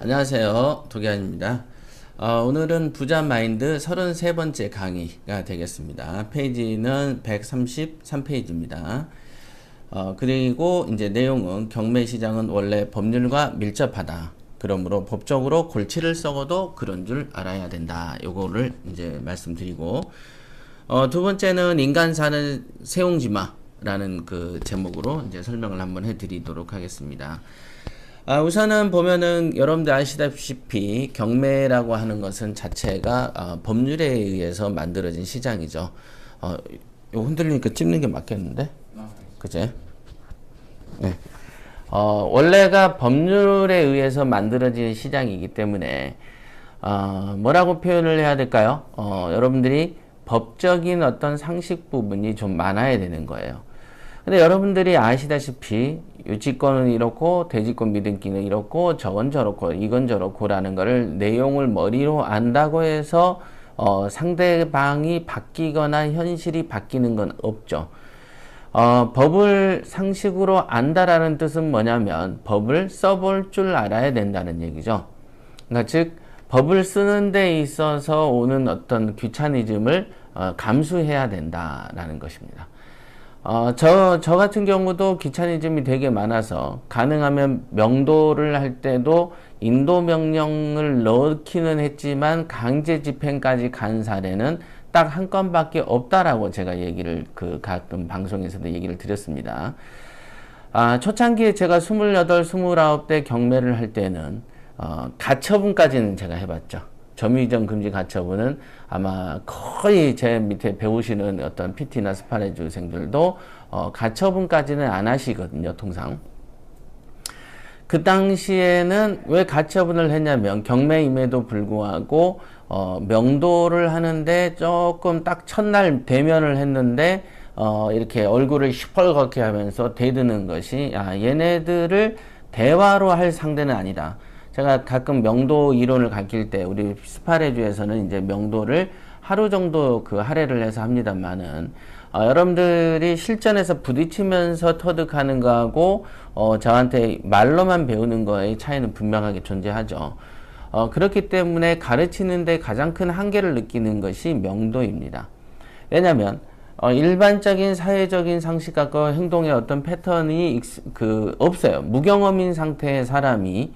안녕하세요. 도기환입니다. 오늘은 부자 마인드 33번째 강의가 되겠습니다. 페이지는 133페이지입니다. 그리고 이제 내용은 경매 시장은 원래 법률과 밀접하다. 그러므로 법적으로 골치를 썩어도 그런 줄 알아야 된다. 요거를 이제 말씀드리고, 두 번째는 인간 사는 세옹지마라는 그 제목으로 이제 설명을 한번 해드리도록 하겠습니다. 우선은 보면은 여러분들 아시다시피 경매라고 하는 것은 자체가 법률에 의해서 만들어진 시장이죠. 이거 흔들리니까 찝는 게 맞겠는데? 그제? 네. 원래가 법률에 의해서 만들어진 시장이기 때문에 뭐라고 표현을 해야 될까요? 여러분들이 법적인 어떤 상식 부분이 좀 많아야 되는 거예요. 근데 여러분들이 아시다시피 유치권은 이렇고 대지권 미등기는 이렇고 저건 저렇고 이건 저렇고라는 거를 내용을 머리로 안다고 해서 상대방이 바뀌거나 현실이 바뀌는 건 없죠. 법을 상식으로 안다라는 뜻은 뭐냐면 법을 써볼 줄 알아야 된다는 얘기죠. 그러니까 즉 법을 쓰는 데 있어서 오는 어떤 귀차니즘을 감수해야 된다라는 것입니다. 저 같은 경우도 귀차니즘이 되게 많아서 가능하면 명도를 할 때도 인도 명령을 넣기는 했지만 강제 집행까지 간 사례는 딱 한 건밖에 없다라고 제가 얘기를 가끔 방송에서도 얘기를 드렸습니다. 초창기에 제가 28, 29대 경매를 할 때는 가처분까지는 제가 해봤죠. 점유이전 금지 가처분은 아마 거의 제 밑에 배우시는 어떤 PT나 스파레주생들도 가처분까지는 안 하시거든요, 통상. 그 당시에는 왜 가처분을 했냐면 경매임에도 불구하고 명도를 하는데 조금 딱 첫날 대면을 했는데 이렇게 얼굴을 시뻘겋게 하면서 대드는 것이 얘네들을 대화로 할 상대는 아니다. 제가 가끔 명도 이론을 가르칠 때 우리 스파레주에서는 이제 명도를 하루 정도 할애를 해서 합니다만은 여러분들이 실전에서 부딪히면서 터득하는 거하고 저한테 말로만 배우는 거의 차이는 분명하게 존재하죠. 그렇기 때문에 가르치는데 가장 큰 한계를 느끼는 것이 명도입니다. 왜냐하면 일반적인 사회적인 상식 갖고 행동의 어떤 패턴이 없어요. 무경험인 상태의 사람이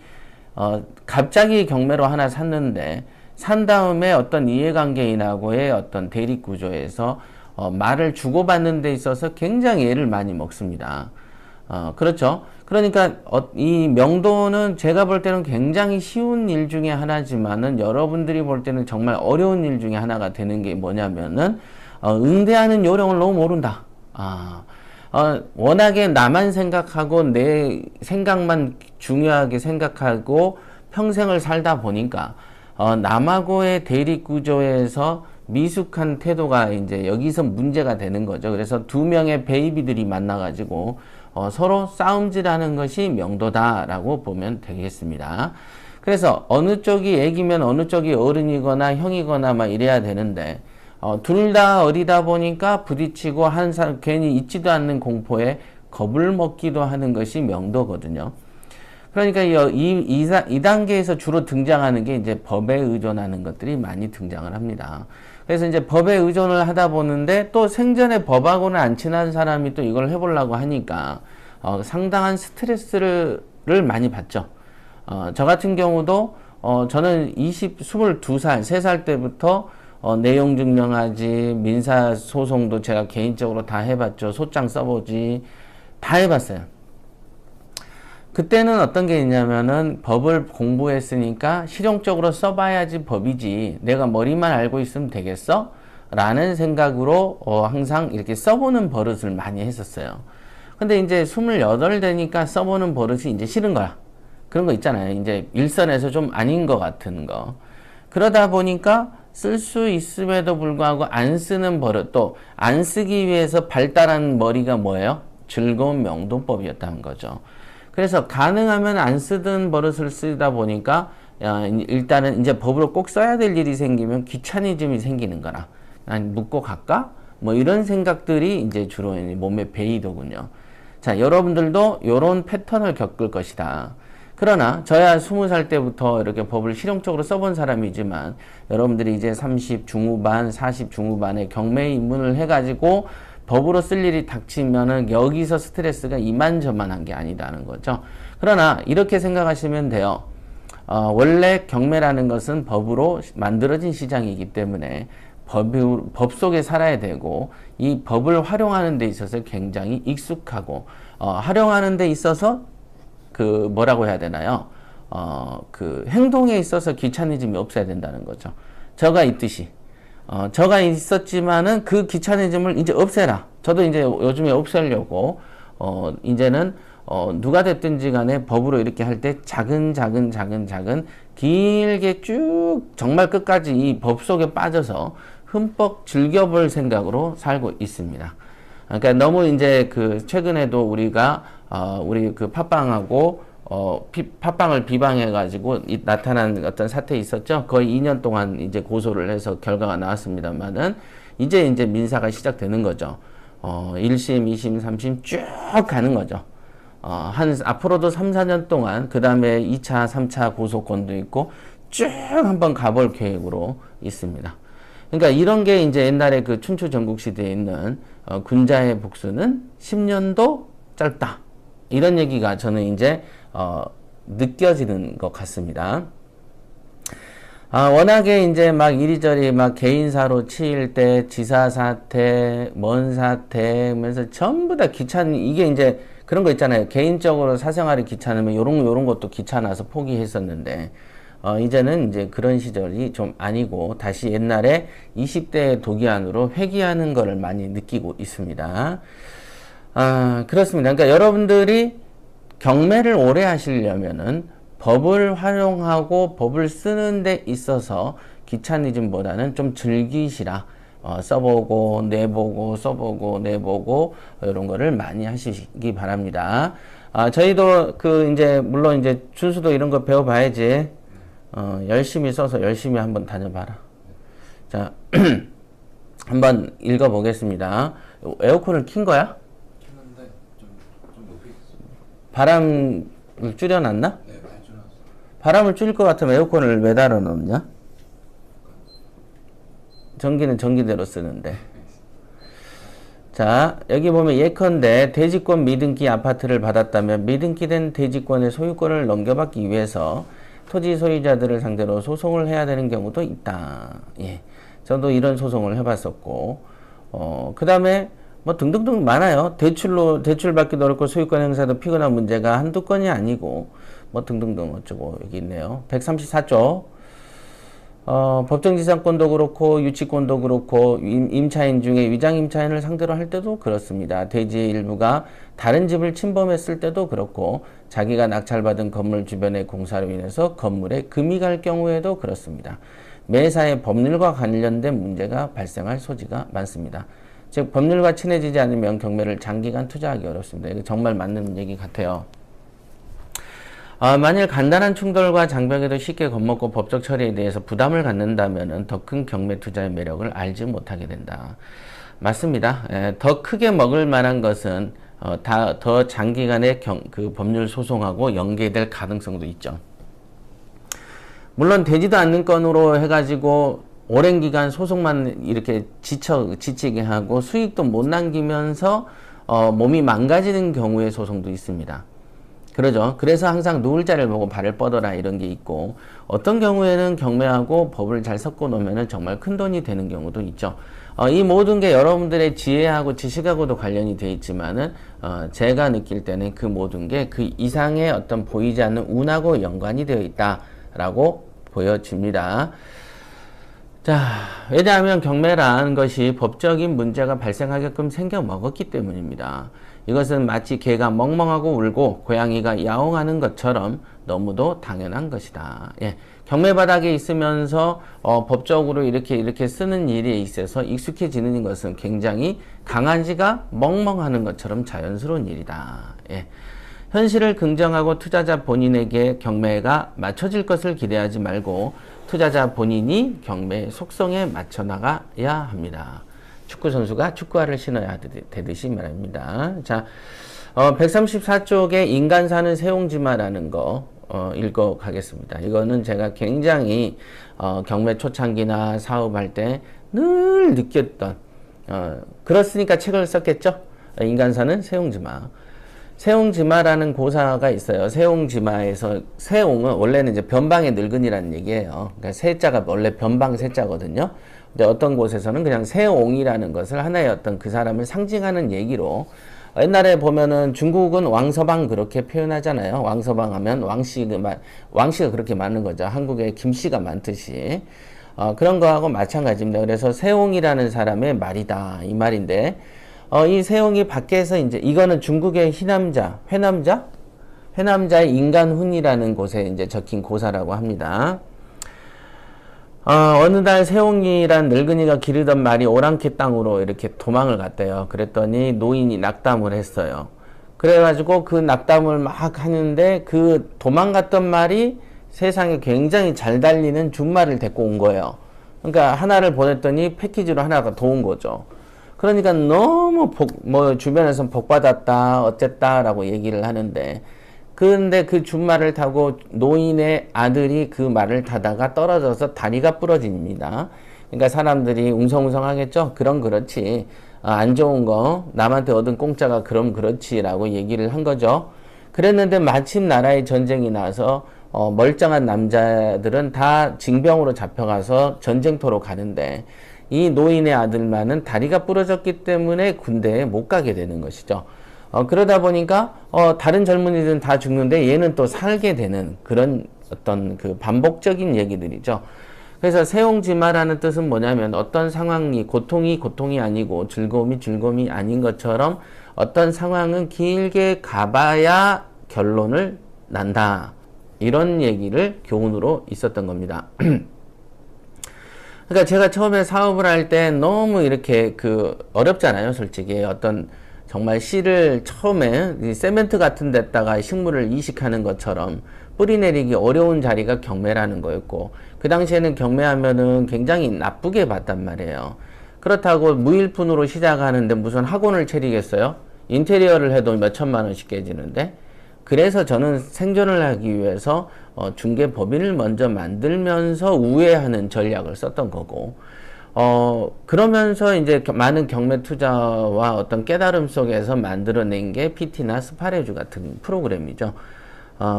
갑자기 경매로 하나 샀는데 산 다음에 어떤 이해관계인하고의 어떤 대립구조에서 말을 주고받는 데 있어서 굉장히 애를 많이 먹습니다. 그렇죠. 그러니까 이 명도는 제가 볼 때는 굉장히 쉬운 일 중에 하나지만은 여러분들이 볼 때는 정말 어려운 일 중에 하나가 되는 게 뭐냐면은 응대하는 요령을 너무 모른다. 워낙에 나만 생각하고 내 생각만 중요하게 생각하고 평생을 살다 보니까 남하고의 대립 구조에서 미숙한 태도가 이제 여기서 문제가 되는 거죠. 그래서 두 명의 베이비들이 만나가지고 서로 싸움질하는 것이 명도다라고 보면 되겠습니다. 그래서 어느 쪽이 애기면 어느 쪽이 어른이거나 형이거나 막 이래야 되는데 둘 다 어리다 보니까 부딪히고 한 사람 괜히 있지도 않는 공포에 겁을 먹기도 하는 것이 명도거든요. 그러니까 이 단계에서 주로 등장하는 게 이제 법에 의존하는 것들이 많이 등장을 합니다. 그래서 이제 법에 의존을 하다 보는데 또 생전에 법하고는 안 친한 사람이 또 이걸 해보려고 하니까 상당한 스트레스를 많이 받죠. 저 같은 경우도 저는 22살, 3살 때부터 내용 증명하지, 민사소송도 제가 개인적으로 다 해봤죠. 소장 써보지, 다 해봤어요. 그때는 어떤 게 있냐면은 법을 공부했으니까 실용적으로 써봐야지 법이지 내가 머리만 알고 있으면 되겠어? 라는 생각으로 항상 이렇게 써보는 버릇을 많이 했었어요. 근데 이제 28 되니까 써보는 버릇이 이제 싫은 거야. 그런 거 있잖아요. 이제 일선에서 좀 아닌 것 같은 거. 그러다 보니까 쓸 수 있음에도 불구하고 안 쓰는 버릇, 또 안 쓰기 위해서 발달한 머리가 뭐예요? 즐거운 명도법이었다는 거죠. 그래서 가능하면 안 쓰던 버릇을 쓰다 보니까 일단은 이제 법으로 꼭 써야 될 일이 생기면 귀차니즘이 생기는 거라. 난 묻고 갈까? 뭐 이런 생각들이 이제 주로 몸에 배이더군요. 자, 여러분들도 이런 패턴을 겪을 것이다. 그러나 저야 20살 때부터 이렇게 법을 실용적으로 써본 사람이지만 여러분들이 이제 30 중후반, 40 중후반에 경매에 입문을 해가지고 법으로 쓸 일이 닥치면은 여기서 스트레스가 이만저만한 게 아니다는 거죠. 그러나 이렇게 생각하시면 돼요. 원래 경매라는 것은 법으로 만들어진 시장이기 때문에 법 속에 살아야 되고 이 법을 활용하는 데 있어서 굉장히 익숙하고 활용하는 데 있어서 그 뭐라고 해야 되나요? 그 행동에 있어서 귀차니즘이 없어야 된다는 거죠. 저가 있듯이 저가 있었지만은 그 귀차니즘을 이제 없애라. 저도 이제 요즘에 없애려고 이제는 누가 됐든지 간에 법으로 이렇게 할 때 작은 길게 쭉 정말 끝까지 이 법 속에 빠져서 흠뻑 즐겨볼 생각으로 살고 있습니다. 그러니까 너무 이제 그 최근에도 우리가 우리 그 팟빵하고 팟빵을 비방해 가지고 나타난 어떤 사태 있었죠. 거의 2년 동안 이제 고소를 해서 결과가 나왔습니다만은 이제 민사가 시작되는 거죠. 1심, 2심, 3심 쭉 가는 거죠. 앞으로도 3, 4년 동안 그 다음에 2차, 3차 고소권도 있고 쭉 한번 가볼 계획으로 있습니다. 그러니까 이런 게 이제 옛날에 그 춘추 전국시대에 있는 군자의 복수는 10년도 짧다. 이런 얘기가 저는 이제 느껴지는 것 같습니다. 워낙에 이제 막 이리저리 막 개인사로 치일 때 지사 사태, 뭔 사태 하면서 전부 다 이게 이제 그런 거 있잖아요. 개인적으로 사생활이 귀찮으면 요런 것도 귀찮아서 포기했었는데 이제는 이제 그런 시절이 좀 아니고 다시 옛날에 20대의 도기안으로 회귀하는 거를 많이 느끼고 있습니다. 그렇습니다. 그러니까 여러분들이 경매를 오래 하시려면은 법을 활용하고 법을 쓰는 데 있어서 귀차니즘보다는 좀 즐기시라. 써보고 내보고 써보고 내보고 이런 거를 많이 하시기 바랍니다. 저희도 그 이제 물론 이제 준수도 이런 거 배워봐야지. 열심히 써서 열심히 한번 다녀봐라. 자, 한번 읽어보겠습니다. 에어컨을 킨 거야? 켰는데 좀 높이 있습니다. 바람을 줄여놨나? 네, 많이 줄여놨어요. 바람을 줄일 것 같으면 에어컨을 왜 달아놓냐? 전기는 전기대로 쓰는데. 자, 여기 보면 예컨대 대지권 미등기 아파트를 받았다면 미등기 된 대지권의 소유권을 넘겨받기 위해서 토지 소유자들을 상대로 소송을 해야 되는 경우도 있다. 예. 저도 이런 소송을 해봤었고, 그 다음에 뭐 등등등 많아요. 대출 받기도 어렵고 소유권 행사도 피곤한 문제가 한두 건이 아니고, 뭐 등등등 어쩌고 여기 있네요. 134조. 법정지상권도 그렇고 유치권도 그렇고 임차인 중에 위장임차인을 상대로 할 때도 그렇습니다. 대지의 일부가 다른 집을 침범했을 때도 그렇고 자기가 낙찰받은 건물 주변의 공사로 인해서 건물에 금이 갈 경우에도 그렇습니다. 매사에 법률과 관련된 문제가 발생할 소지가 많습니다. 즉 법률과 친해지지 않으면 경매를 장기간 투자하기 어렵습니다. 이거 정말 맞는 얘기 같아요. 만일 간단한 충돌과 장벽에도 쉽게 겁먹고 법적 처리에 대해서 부담을 갖는다면 더 큰 경매 투자의 매력을 알지 못하게 된다. 맞습니다. 더 크게 먹을 만한 것은 더 장기간의 그 법률 소송하고 연계될 가능성도 있죠. 물론 되지도 않는 건으로 해가지고 오랜 기간 소송만 이렇게 지치게 하고 수익도 못 남기면서 몸이 망가지는 경우의 소송도 있습니다. 그러죠. 그래서 항상 누울 자리를 보고 발을 뻗어라 이런 게 있고 어떤 경우에는 경매하고 법을 잘 섞어 놓으면 정말 큰 돈이 되는 경우도 있죠. 이 모든 게 여러분들의 지혜하고 지식하고도 관련이 되어 있지만은 제가 느낄 때는 그 모든 게 그 이상의 어떤 보이지 않는 운하고 연관이 되어 있다라고 보여집니다. 자, 왜냐하면 경매라는 것이 법적인 문제가 발생하게끔 생겨 먹었기 때문입니다. 이것은 마치 개가 멍멍하고 울고 고양이가 야옹하는 것처럼 너무도 당연한 것이다. 예. 경매 바닥에 있으면서 법적으로 이렇게 쓰는 일에 있어서 익숙해지는 것은 굉장히 강아지가 멍멍하는 것처럼 자연스러운 일이다. 예. 현실을 긍정하고 투자자 본인에게 경매가 맞춰질 것을 기대하지 말고 투자자 본인이 경매 속성에 맞춰 나가야 합니다. 축구 선수가 축구화를 신어야 되듯이 말입니다. 자, 134쪽에 인간 사는 세옹지마라는 거, 읽어가겠습니다. 이거는 제가 굉장히 경매 초창기나 사업할 때 늘 느꼈던 그렇으니까 책을 썼겠죠. 인간사는 세옹지마. 세옹지마라는 고사가 있어요. 세옹지마에서 세옹은 원래는 이제 변방의 늙은이라는 얘기예요. 그러니까 세자가 원래 변방 세자거든요. 근데 어떤 곳에서는 그냥 세옹이라는 것을 하나의 어떤 그 사람을 상징하는 얘기로 옛날에 보면은 중국은 왕서방 그렇게 표현하잖아요. 왕서방 하면 왕씨가 그렇게 많은 거죠. 한국에 김씨가 많듯이. 그런 거하고 마찬가지입니다. 그래서 세옹이라는 사람의 말이다. 이 말인데, 이 세옹이 밖에서 이제, 이거는 중국의 회남자의 인간훈이라는 곳에 이제 적힌 고사라고 합니다. 어느 날 세옹이란 늙은이가 기르던 말이 오랑캐 땅으로 이렇게 도망을 갔대요. 그랬더니 노인이 낙담을 했어요. 그래가지고 그 낙담을 막 하는데 그 도망갔던 말이 세상에 굉장히 잘 달리는 준말을 데리고 온 거예요. 그러니까 하나를 보냈더니 패키지로 하나가 더 온 거죠. 그러니까 너무 주변에서 복받았다, 어쨌다라고 얘기를 하는데, 그런데 그 준말을 타고 노인의 아들이 그 말을 타다가 떨어져서 다리가 부러집니다. 그러니까 사람들이 웅성웅성하겠죠? 그럼 그렇지. 안 좋은 거, 남한테 얻은 공짜가 그럼 그렇지라고 얘기를 한 거죠. 그랬는데 마침 나라에 전쟁이 나서 멀쩡한 남자들은 다 징병으로 잡혀가서 전쟁터로 가는데 이 노인의 아들만은 다리가 부러졌기 때문에 군대에 못 가게 되는 것이죠. 그러다 보니까 다른 젊은이들은 다 죽는데 얘는 또 살게 되는 그런 어떤 그 반복적인 얘기들이죠. 그래서 세옹지마라는 뜻은 뭐냐면 어떤 상황이 고통이 아니고 즐거움이 아닌 것처럼 어떤 상황은 길게 가봐야 결론을 난다. 이런 얘기를 교훈으로 있었던 겁니다. 그러니까 제가 처음에 사업을 할 때 너무 이렇게 어렵잖아요, 솔직히. 어떤 정말 씨를 처음에 세멘트 같은 데다가 식물을 이식하는 것처럼 뿌리 내리기 어려운 자리가 경매라는 거였고, 그 당시에는 경매하면은 굉장히 나쁘게 봤단 말이에요. 그렇다고 무일푼으로 시작하는데 무슨 학원을 차리겠어요? 인테리어를 해도 몇 천만 원씩 깨지는데. 그래서 저는 생존을 하기 위해서 중개법인을 먼저 만들면서 우회하는 전략을 썼던 거고, 그러면서 이제 많은 경매 투자와 어떤 깨달음 속에서 만들어낸 게 PT나 스파레주 같은 프로그램이죠.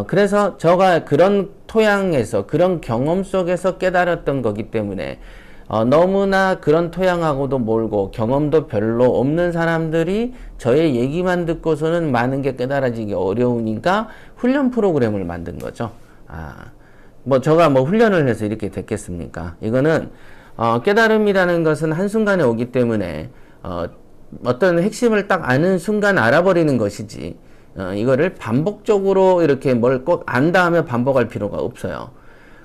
그래서 제가 그런 토양에서, 그런 경험 속에서 깨달았던 거기 때문에, 너무나 그런 토양하고도 멀고 경험도 별로 없는 사람들이 저의 얘기만 듣고서는 많은 게 깨달아지기 어려우니까 훈련 프로그램을 만든 거죠. 제가 훈련을 해서 이렇게 됐겠습니까? 이거는, 깨달음이라는 것은 한순간에 오기 때문에, 어떤 핵심을 딱 아는 순간 알아버리는 것이지, 이거를 반복적으로 이렇게 뭘 꼭 안다 하면 반복할 필요가 없어요.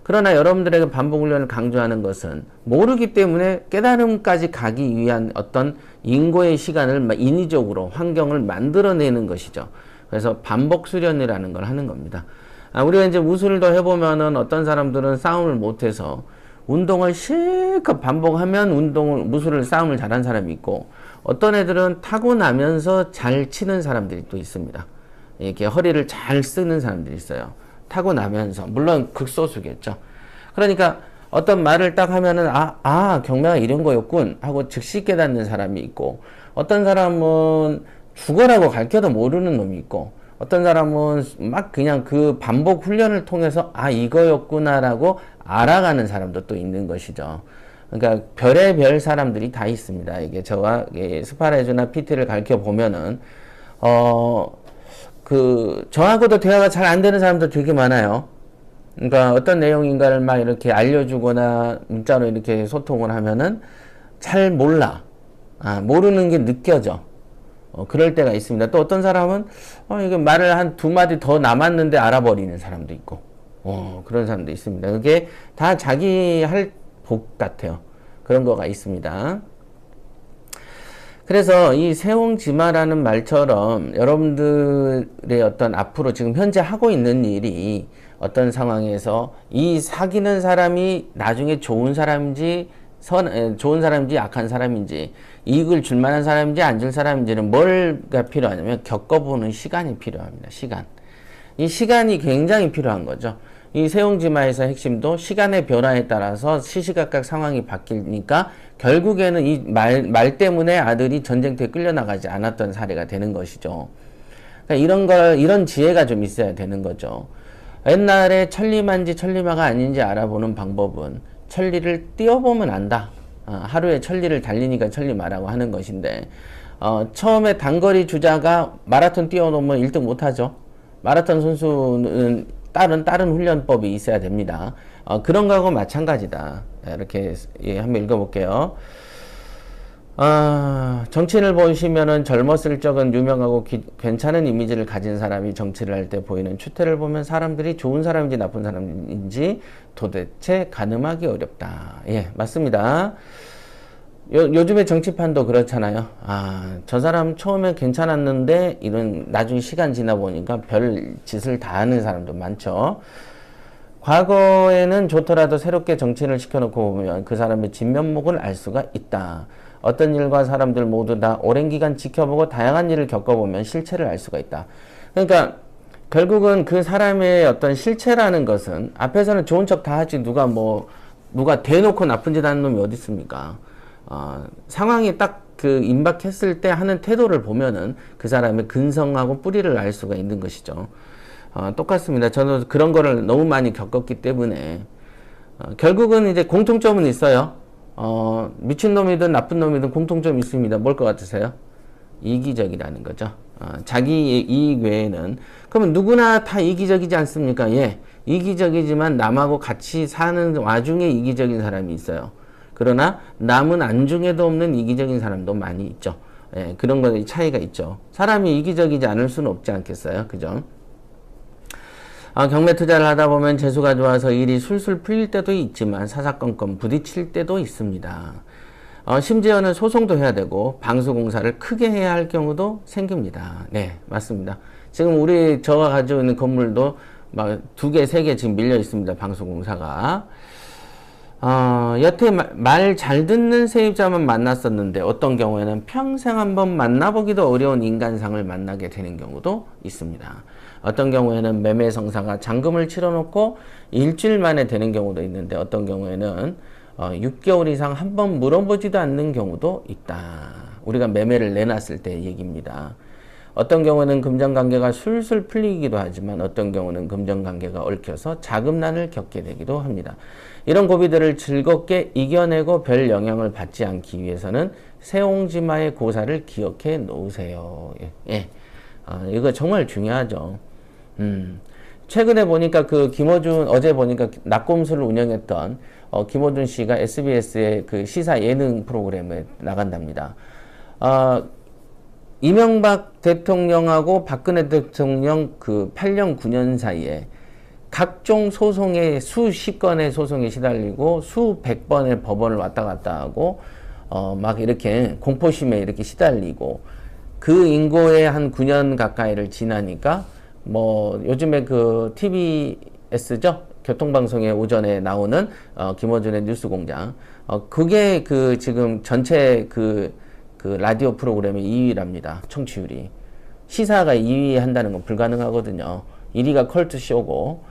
그러나 여러분들에게 반복 훈련을 강조하는 것은 모르기 때문에 깨달음까지 가기 위한 어떤 인고의 시간을 인위적으로 환경을 만들어내는 것이죠. 그래서 반복 수련이라는 걸 하는 겁니다. 우리가 이제 무술도 해보면은 어떤 사람들은 싸움을 못해서 운동을 실컷 반복하면 무술을 싸움을 잘한 사람이 있고, 어떤 애들은 타고나면서 잘 치는 사람들이 또 있습니다. 이렇게 허리를 잘 쓰는 사람들이 있어요. 타고나면서. 물론 극소수겠죠. 그러니까 어떤 말을 딱 하면은 경매가 이런 거였군 하고 즉시 깨닫는 사람이 있고, 어떤 사람은 죽어라고 가르쳐도 모르는 놈이 있고, 어떤 사람은 막 그냥 그 반복 훈련을 통해서 이거였구나라고 알아가는 사람도 또 있는 것이죠. 그러니까 별의별 사람들이 다 있습니다. 이게 저와 스파레주나 PT를 가르쳐 보면은 저하고도 대화가 잘 안 되는 사람도 되게 많아요. 그러니까 어떤 내용인가를 막 이렇게 알려주거나 문자로 이렇게 소통을 하면은 잘 몰라. 모르는 게 느껴져. 그럴 때가 있습니다. 또 어떤 사람은 이게 말을 한 두 마디 더 남았는데 알아버리는 사람도 있고, 그런 사람도 있습니다. 그게 다 자기 할 복 같아요. 그런 거가 있습니다. 그래서 이 세옹지마라는 말처럼 여러분들의 어떤 앞으로 지금 현재 하고 있는 일이 어떤 상황에서 이 사귀는 사람이 나중에 좋은 사람인지 악한 사람인지, 이익을 줄 만한 사람인지 안 줄 사람인지는 뭐가 필요하냐면 겪어보는 시간이 필요합니다. 시간. 이 시간이 굉장히 필요한 거죠. 이 세옹지마에서 핵심도 시간의 변화에 따라서 시시각각 상황이 바뀌니까 결국에는 이 말 때문에 아들이 전쟁터에 끌려나가지 않았던 사례가 되는 것이죠. 그러니까 이런 지혜가 좀 있어야 되는 거죠. 옛날에 천리만지 천리마가 아닌지 알아보는 방법은 천리를 뛰어보면 안다. 하루에 천리를 달리니까 천리마라고 하는 것인데, 처음에 단거리 주자가 마라톤 뛰어놓으면 1등 못하죠. 마라톤 선수는 다른 훈련법이 있어야 됩니다. 그런 거하고 마찬가지다. 이렇게 한번 읽어볼게요. 정치인을 보시면은 젊었을 적은 유명하고 괜찮은 이미지를 가진 사람이 정치를 할 때 보이는 추태를 보면 사람들이 좋은 사람인지 나쁜 사람인지 도대체 가늠하기 어렵다. 예, 맞습니다. 요즘에 정치판도 그렇잖아요. 저 사람 처음에 괜찮았는데 이런 나중에 시간 지나 보니까 별 짓을 다 하는 사람도 많죠. 과거에는 좋더라도 새롭게 정치인을 시켜놓고 보면 그 사람의 진면목을 알 수가 있다. 어떤 일과 사람들 모두 다 오랜 기간 지켜보고 다양한 일을 겪어보면 실체를 알 수가 있다. 그러니까 결국은 그 사람의 어떤 실체라는 것은 앞에서는 좋은 척 다 하지 누가 대놓고 나쁜 짓 하는 놈이 어디 있습니까? 상황이 딱 그 임박했을 때 하는 태도를 보면은 그 사람의 근성하고 뿌리를 알 수가 있는 것이죠. 똑같습니다. 저는 그런 거를 너무 많이 겪었기 때문에 결국은 이제 공통점은 있어요. 미친놈이든 나쁜 놈이든 공통점이 있습니다. 뭘 것 같으세요? 이기적이라는 거죠. 자기 이익 외에는. 그러면 누구나 다 이기적이지 않습니까? 예. 이기적이지만 남하고 같이 사는 와중에 이기적인 사람이 있어요. 그러나 남은 안중에도 없는 이기적인 사람도 많이 있죠. 예, 그런 거에 차이가 있죠. 사람이 이기적이지 않을 수는 없지 않겠어요? 그죠? 경매 투자를 하다 보면 재수가 좋아서 일이 술술 풀릴 때도 있지만 사사건건 부딪힐 때도 있습니다. 심지어는 소송도 해야 되고 방수공사를 크게 해야 할 경우도 생깁니다. 네, 맞습니다. 지금 저가 가지고 있는 건물도 막 2개, 3개 지금 밀려 있습니다. 방수공사가. 여태 말 잘 듣는 세입자만 만났었는데 어떤 경우에는 평생 한번 만나보기도 어려운 인간상을 만나게 되는 경우도 있습니다. 어떤 경우에는 매매 성사가 잔금을 치러놓고 일주일 만에 되는 경우도 있는데 어떤 경우에는 6개월 이상 한번 물어보지도 않는 경우도 있다. 우리가 매매를 내놨을 때 얘기입니다. 어떤 경우는 금전관계가 술술 풀리기도 하지만 어떤 경우는 금전관계가 얽혀서 자금난을 겪게 되기도 합니다. 이런 고비들을 즐겁게 이겨내고 별 영향을 받지 않기 위해서는 세옹지마의 고사를 기억해 놓으세요. 예. 이거 정말 중요하죠. 최근에 보니까 어제 보니까 낙곰수를 운영했던 김호준 씨가 SBS의 그 시사 예능 프로그램에 나간답니다. 이명박 대통령하고 박근혜 대통령 그 8년 9년 사이에 각종 소송에 수십 건의 소송에 시달리고 수백 번의 법원을 왔다 갔다 하고 막 이렇게 공포심에 이렇게 시달리고 그 인고에 한 9년 가까이를 지나니까 요즘에 그 TBS죠? 교통방송에 오전에 나오는 김어준의 뉴스공장 그게 지금 전체 그 라디오 프로그램의 2위랍니다. 청취율이. 시사가 2위 한다는 건 불가능하거든요. 1위가 컬투쇼고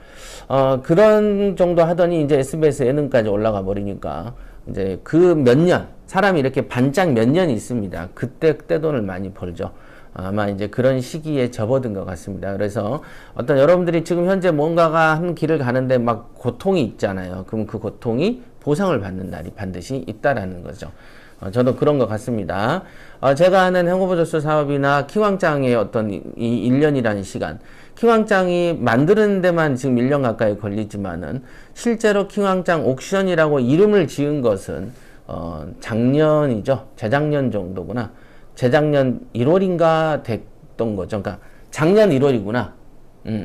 그런 정도 하더니 이제 SBS 예능까지 올라가 버리니까 이제 그 몇 년 사람이 이렇게 반짝 몇 년이 있습니다. 그때 떼돈을 많이 벌죠. 아마 이제 그런 시기에 접어든 것 같습니다. 그래서 여러분들이 지금 현재 뭔가가 한 길을 가는데 막 고통이 있잖아요. 그럼 그 고통이 보상을 받는 날이 반드시 있다라는 거죠. 저도 그런 것 같습니다. 제가 하는 행오버저스 사업이나 키왕짱의 이 1년이라는 시간, 키왕짱이 만드는 데만 지금 1년 가까이 걸리지만은 실제로 키왕짱 옥션이라고 이름을 지은 것은 작년이죠. 재작년 정도구나. 재작년 1월인가 됐던 거죠. 그러니까 작년 1월이구나.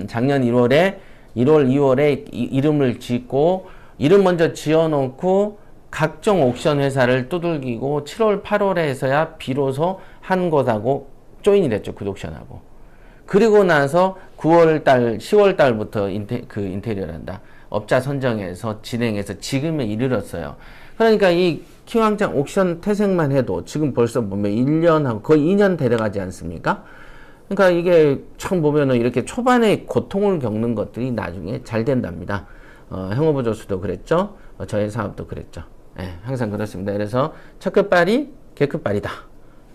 작년 1월, 2월에 이름을 짓고 이름 먼저 지어놓고 각종 옥션 회사를 두들기고 7월, 8월에서야 비로소 한 곳하고 조인이 됐죠. 그 옥션하고. 그리고 나서 9월달, 10월달부터 인테리어를 한다. 업자 선정해서 진행해서 지금에 이르렀어요. 그러니까 이 키왕짱 옥션 태생만 해도 지금 벌써 보면 1년하고 거의 2년 데려가지 않습니까? 그러니까 이게 처음 보면은 이렇게 초반에 고통을 겪는 것들이 나중에 잘 된답니다. 행어부조수도 그랬죠. 저의 사업도 그랬죠. 예, 항상 그렇습니다. 그래서 첫 끝발이 개끝발이다.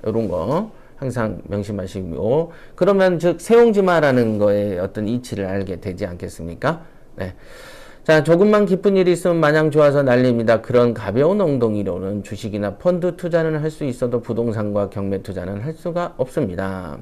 이런 거 항상 명심하시고, 그러면 즉 세옹지마라는 거에 어떤 이치를 알게 되지 않겠습니까? 네. 자, 조금만 기쁜 일이 있으면 마냥 좋아서 난립니다. 그런 가벼운 엉덩이로는 주식이나 펀드 투자는 할 수 있어도 부동산과 경매 투자는 할 수가 없습니다.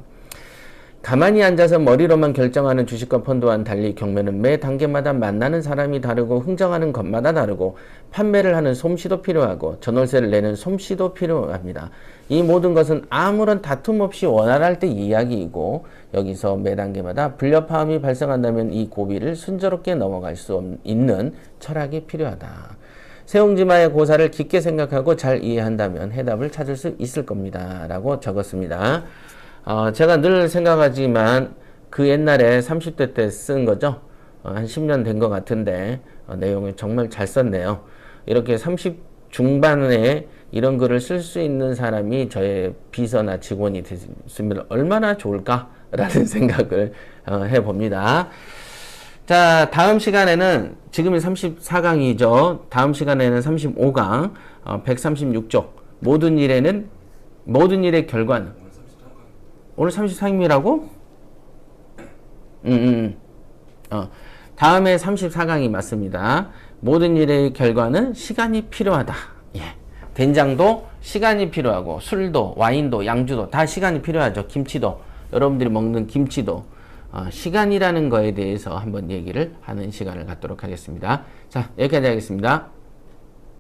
가만히 앉아서 머리로만 결정하는 주식과 펀드와는 달리 경매는 매 단계마다 만나는 사람이 다르고 흥정하는 것마다 다르고 판매를 하는 솜씨도 필요하고 전월세를 내는 솜씨도 필요합니다. 이 모든 것은 아무런 다툼 없이 원활할 때 이야기이고, 여기서 매 단계마다 불협화음이 발생한다면 이 고비를 순조롭게 넘어갈 수 있는 철학이 필요하다. 세옹지마의 고사를 깊게 생각하고 잘 이해한다면 해답을 찾을 수 있을 겁니다. 라고 적었습니다. 제가 늘 생각하지만 그 옛날에 30대 때 쓴 거죠. 한 10년 된 것 같은데 내용을 정말 잘 썼네요. 이렇게 30 중반에 이런 글을 쓸 수 있는 사람이 저의 비서나 직원이 됐으면 얼마나 좋을까라는 생각을 해봅니다. 자, 다음 시간에는 지금이 34강이죠. 다음 시간에는 35강 136쪽 모든 일의 결과는 오늘 33강이라고? 다음에 34강이 맞습니다. 모든 일의 결과는 시간이 필요하다. 예. 된장도 시간이 필요하고, 술도, 와인도, 양주도 다 시간이 필요하죠. 김치도, 여러분들이 먹는 김치도 시간이라는 거에 대해서 한번 얘기를 하는 시간을 갖도록 하겠습니다. 자, 여기까지 하겠습니다.